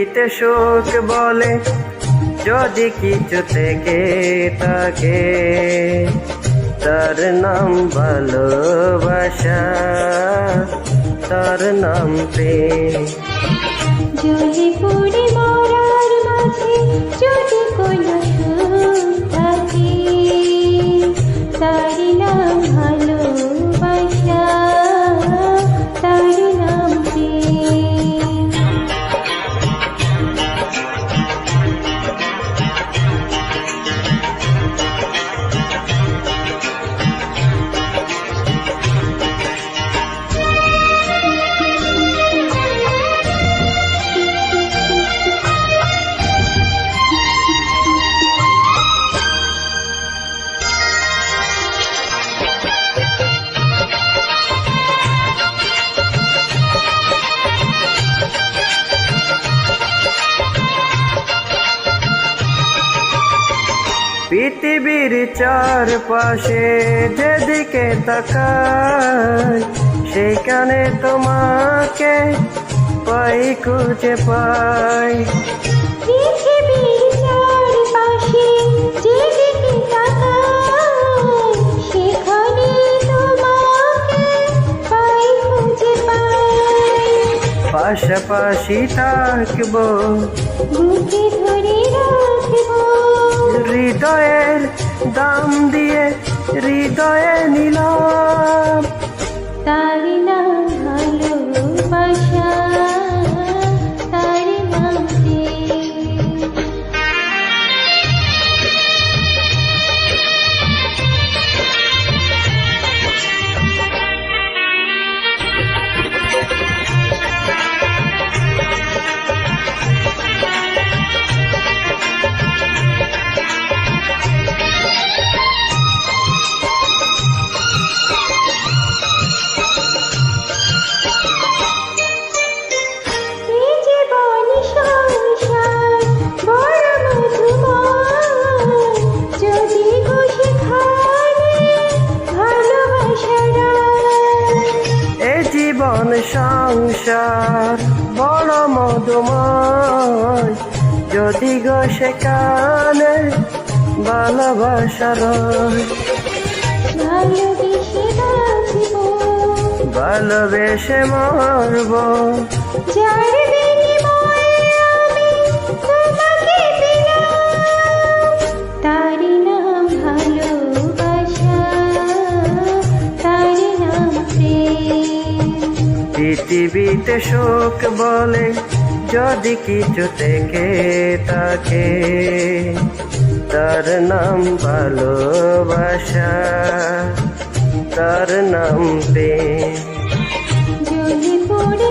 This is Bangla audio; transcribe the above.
পৃথিবীতে সুখ বলে যদি কিছু থেকে থাকে, তার নাম ভালোবাসা, তার নাম প্রেম। যদি পড়ে মরার মাঝে যদি কোনো সুখ থাকে, তার নাম ভালোবাসা, তার নাম প্রেম। পৃথিবীর চারপাশে যেদিকে তাকাই, সেখানে তোমাকে পাই, খুঁজে পাই। পৃথিবীর চারপাশে যেদিকে তাকাই, সেখানে তোমাকে পাই, খুঁজে পাই। পাশাপাশি থাকবো, বুকে ধরে রাখবো, হৃদয়ের দাম দিয়ে হৃদয়ে নিলাম। তার নাম ভালোবাসা, তার নাম প্রেম। জীবন সংসার বড় মধুময়, যদি গো সেখানে ভালোবাসা রয়। ভালোবেসে বাঁচব, ভালোবেসে মরব, যার বিনিময়ে আমি তোমাকে পেলাম, তার নাম ভালোবাসা, তার নাম প্রেম। পৃথিবীতে সুখ বলে যদি কিছু থেকে থাকে, তার নাম ভালোবাসা, তার নাম প্রেম। যদি পড়ে